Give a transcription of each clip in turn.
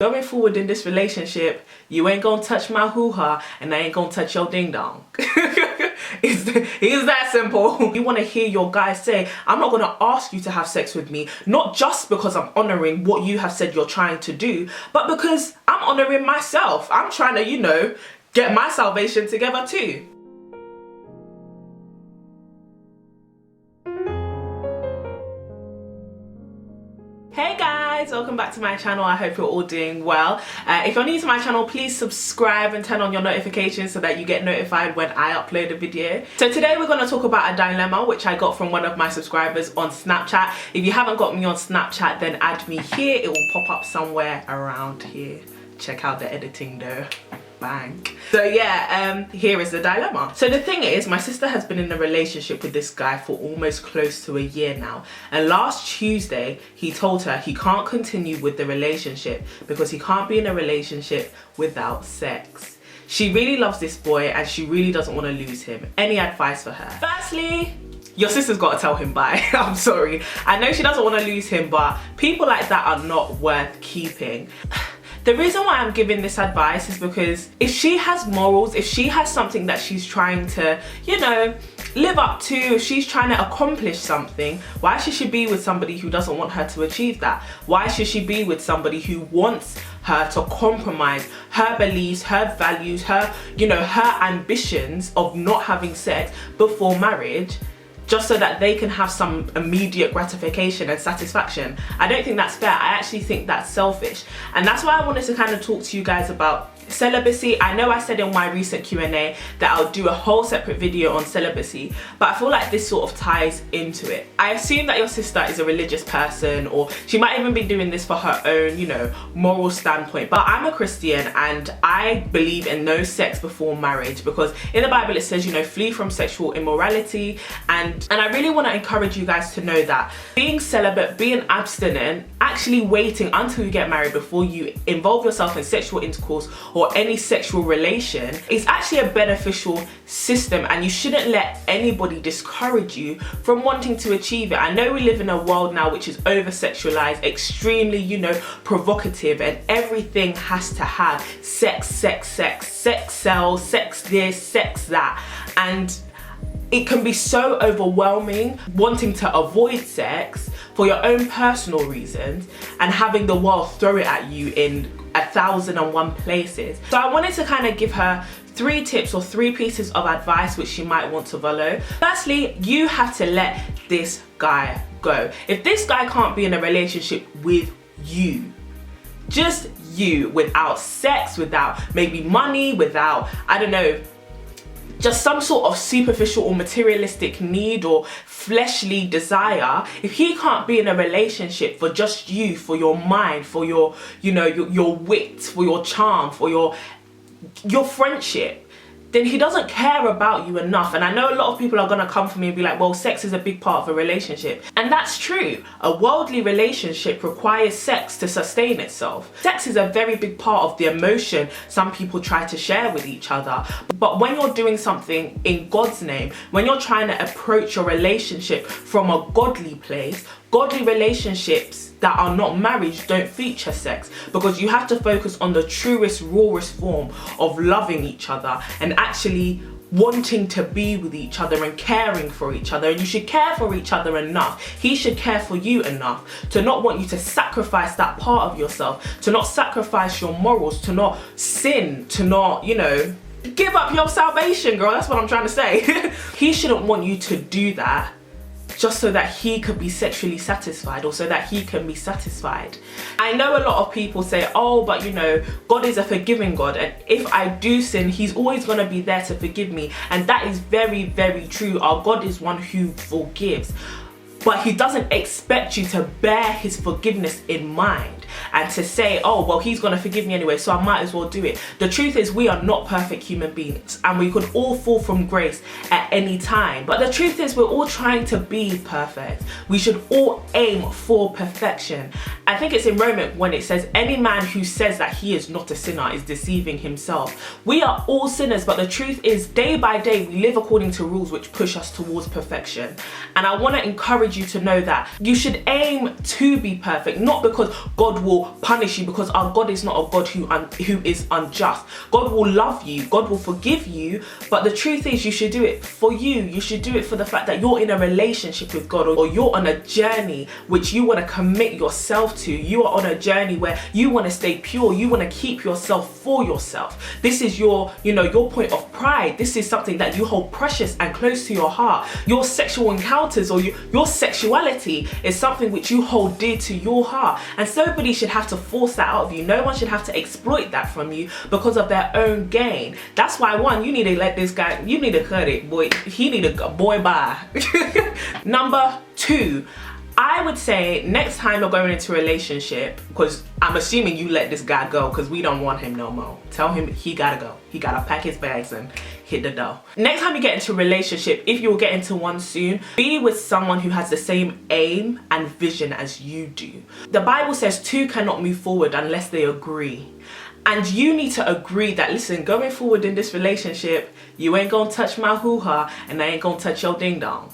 Going forward in this relationship, you ain't gonna touch my hoo-ha and I ain't gonna touch your ding-dong. It's that simple. You want to hear your guy say, I'm not gonna ask you to have sex with me, not just because I'm honoring what you have said you're trying to do, but because I'm honoring myself. I'm trying to, you know, get my salvation together too. Hey guys, welcome back to my channel. I hope you're all doing well. If you're new to my channel, please subscribe and turn on your notifications so that you get notified when I upload a video. So today we're going to talk about a dilemma which I got from one of my subscribers on Snapchat. If you haven't got me on Snapchat, then add me here. It will pop up somewhere around here. Check out the editing though. Bang. So yeah, here is the dilemma. So the thing is, my sister has been in a relationship with this guy for almost close to a year now, and last Tuesday he told her he can't continue with the relationship because he can't be in a relationship without sex. She really loves this boy and she really doesn't want to lose him. Any advice for her? Firstly, your sister's got to tell him bye. I'm sorry. I know she doesn't want to lose him, but people like that are not worth keeping. The reason why I'm giving this advice is because if she has morals, if she has something that she's trying to, you know, live up to, if she's trying to accomplish something, why should she be with somebody who doesn't want her to achieve that? Why should she be with somebody who wants her to compromise her beliefs, her values, her, you know, her ambitions of not having sex before marriage, just so that they can have some immediate gratification and satisfaction? I don't think that's fair. I actually think that's selfish. And that's why I wanted to kind of talk to you guys about celibacy. I know I said in my recent Q&A that I'll do a whole separate video on celibacy, but I feel like this sort of ties into it. I assume that your sister is a religious person, or she might even be doing this for her own, you know, moral standpoint. But I'm a Christian and I believe in no sex before marriage, because in the Bible it says, you know, flee from sexual immorality. And I really want to encourage you guys to know that being celibate, being abstinent, actually waiting until you get married before you involve yourself in sexual intercourse or any sexual relation is actually a beneficial system, and you shouldn't let anybody discourage you from wanting to achieve it. I know we live in a world now which is over-sexualized, extremely, you know, provocative, and everything has to have sex, sex, sex, sex sells, sex this, sex that, and it can be so overwhelming wanting to avoid sex for your own personal reasons and having the world throw it at you in 1,001 places. So I wanted to kind of give her 3 tips or 3 pieces of advice which she might want to follow. Firstly, you have to let this guy go. If this guy can't be in a relationship with you, just you, without sex, without maybe money, without, I don't know, just some sort of superficial or materialistic need or fleshly desire, if he can't be in a relationship for just you, for your mind, for your, you know, your wit, for your charm, for your friendship, then he doesn't care about you enough. And I know a lot of people are gonna come for me and be like, well, sex is a big part of a relationship. And that's true. A worldly relationship requires sex to sustain itself. Sex is a very big part of the emotion some people try to share with each other. But when you're doing something in God's name, when you're trying to approach your relationship from a godly place, godly relationships that are not marriage don't feature sex, because you have to focus on the truest, rawest form of loving each other and actually wanting to be with each other and caring for each other. And you should care for each other enough. He should care for you enough to not want you to sacrifice that part of yourself, to not sacrifice your morals, to not sin, to not, you know, give up your salvation, girl. That's what I'm trying to say. He shouldn't want you to do that just so that he could be sexually satisfied, or so that he can be satisfied. I know a lot of people say, oh, but you know, God is a forgiving God, and if I do sin, he's always going to be there to forgive me. And that is very, very true. Our God is one who forgives, but he doesn't expect you to bear his forgiveness in mind and to say, oh, well, he's gonna forgive me anyway, so I might as well do it. The truth is, we are not perfect human beings, and we could all fall from grace at any time. But the truth is, we're all trying to be perfect. We should all aim for perfection. I think it's in Romans when it says, any man who says that he is not a sinner is deceiving himself. We are all sinners, but the truth is, day by day, we live according to rules which push us towards perfection. And I wanna encourage you to know that you should aim to be perfect, not because God will punish you, because our God is not a God who is unjust. God will love you, God will forgive you, but the truth is you should do it for you. You should do it for the fact that you're in a relationship with God, or you're on a journey which you want to commit yourself to. You are on a journey where you want to stay pure, you want to keep yourself for yourself. This is your, your point of pride. This is something that you hold precious and close to your heart. Your sexual encounters or your sexuality is something which you hold dear to your heart, and nobody should have to force that out of you. No one should have to exploit that from you because of their own gain. That's why, one, you need to let this guy, you need to cut it, boy. He need to go, boy, bye. Number 2, I would say next time you're going into a relationship, because I'm assuming you let this guy go because we don't want him no more. Tell him he gotta go. He gotta pack his bags and hit the door. Next time you get into a relationship, if you'll get into one soon, be with someone who has the same aim and vision as you do. The Bible says 2 cannot move forward unless they agree. And you need to agree that, listen, going forward in this relationship, you ain't gonna touch my hoo-ha and I ain't gonna touch your ding-dong.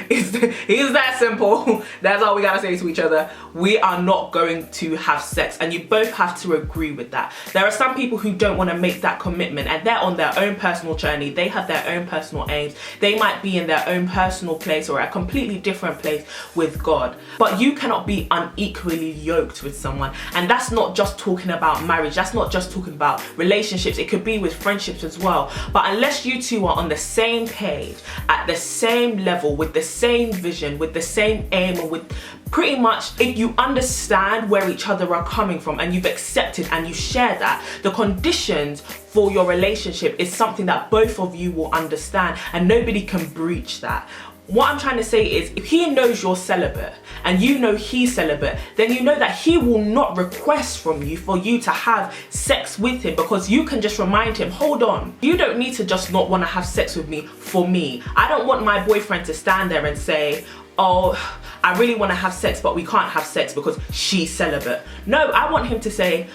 It's that simple. That's all we gotta say to each other. We are not going to have sex, and you both have to agree with that. There are some people who don't want to make that commitment, and they're on their own personal journey. They have their own personal aims. They might be in their own personal place or a completely different place with God. But you cannot be unequally yoked with someone. And that's not just talking about marriage. That's not just talking about relationships. It could be with friendships as well. But unless you two are on the same page, at the same level, with the same vision, with the same aim, and with pretty much, if you understand where each other are coming from and you've accepted and you share that, the conditions for your relationship is something that both of you will understand, and nobody can breach that. What I'm trying to say is, if he knows you're celibate and you know he's celibate, then you know that he will not request from you for you to have sex with him, because you can just remind him, hold on, you don't need to just not want to have sex with me for me. I don't want my boyfriend to stand there and say, oh, I really want to have sex but we can't have sex because she's celibate. No, I want him to say,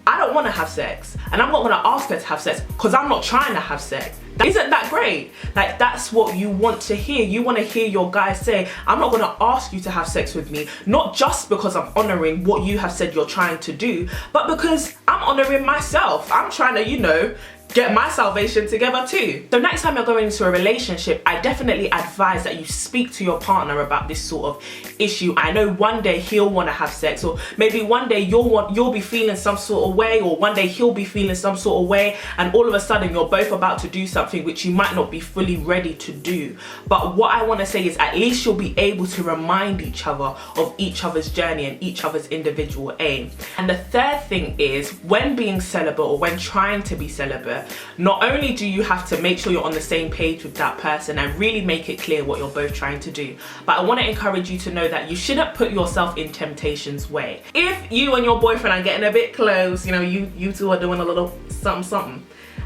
I don't want to have sex, and I'm not going to ask her to have sex because I'm not trying to have sex. Isn't that great? Like, that's what you want to hear. You want to hear your guy say, I'm not going to ask you to have sex with me, not just because I'm honoring what you have said you're trying to do, but because I'm honoring myself. I'm trying to, get my salvation together too. So next time you're going into a relationship, I definitely advise that you speak to your partner about this sort of issue. I know one day he'll want to have sex, or maybe one day you'll be feeling some sort of way, or one day he'll be feeling some sort of way, and all of a sudden you're both about to do something which you might not be fully ready to do. But what I want to say is, at least you'll be able to remind each other of each other's journey and each other's individual aim. And the third thing is, when being celibate or when trying to be celibate, not only do you have to make sure you're on the same page with that person and really make it clear what you're both trying to do, but I want to encourage you to know that you shouldn't put yourself in temptation's way. If you and your boyfriend are getting a bit close, you two are doing a little something,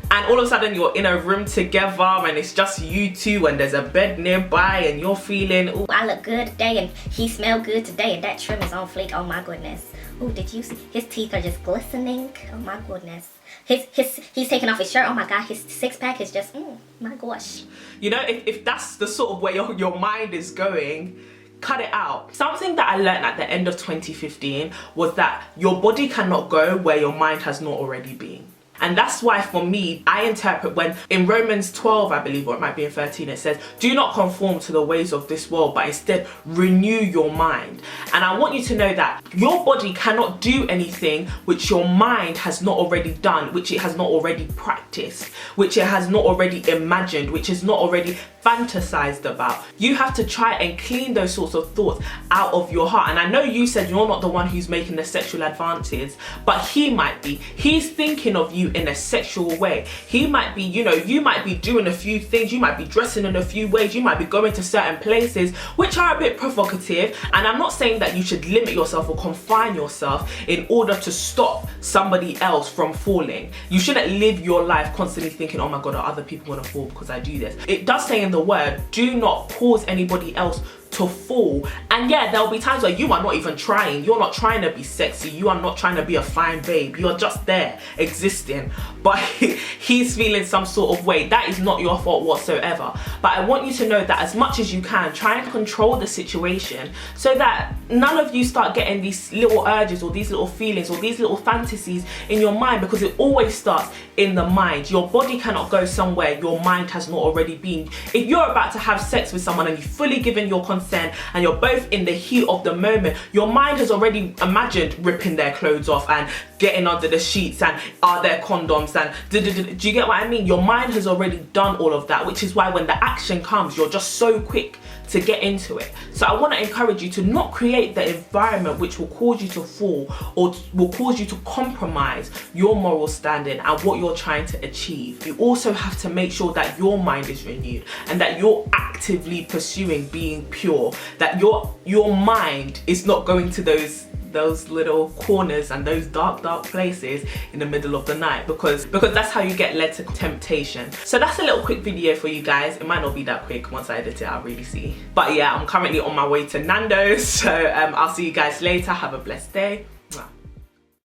and all of a sudden you're in a room together and it's just you two and there's a bed nearby and you're feeling, ooh, I look good today and he smelled good today and that trim is on fleek, oh my goodness. Oh, did you see? His teeth are just glistening, oh my goodness. He's taking off his shirt, oh my god, his six-pack is just, my gosh. If that's the sort of way your mind is going, cut it out. Something that I learned at the end of 2015 was that your body cannot go where your mind has not already been. And that's why, for me, I interpret when in Romans 12, I believe, or it might be in 13, it says, do not conform to the ways of this world, but instead renew your mind. And I want you to know that your body cannot do anything which your mind has not already done, which it has not already practiced, which it has not already imagined, which is not already fantasized about. You have to try and clean those sorts of thoughts out of your heart. And I know you said you're not the one who's making the sexual advances, but he might be. He's thinking of you in a sexual way. He might be, you might be doing a few things, you might be dressing in a few ways, you might be going to certain places which are a bit provocative. And I'm not saying that you should limit yourself or confine yourself in order to stop somebody else from falling. You shouldn't live your life constantly thinking, oh my god, are other people gonna fall because I do this? It does say in the word, do not cause anybody else to fall. And yeah, there'll be times where you are not even trying. You're not trying to be sexy. You are not trying to be a fine babe. You're just there existing. But he's feeling some sort of way. That is not your fault whatsoever. But I want you to know that as much as you can, try and control the situation so that none of you start getting these little urges or these little feelings or these little fantasies in your mind, because it always starts in the mind. Your body cannot go somewhere your mind has not already been. If you're about to have sex with someone and you've fully given your consent and you're both in the heat of the moment, your mind has already imagined ripping their clothes off and getting under the sheets and are there condoms and do you get what I mean? Your mind has already done all of that, which is why when the action comes, you're just so quick to get into it. So I want to encourage you to not create the environment which will cause you to fall or will cause you to compromise your moral standing and what you're trying to achieve. You also have to make sure that your mind is renewed and that you're actively pursuing being pure, that your mind is not going to those little corners and those dark places in the middle of the night, because that's how you get led to temptation. So that's a little quick video for you guys. It might not be that quick. Once I edit it, I'll really see. But yeah, I'm currently on my way to Nando's, so I'll see you guys later. Have a blessed day.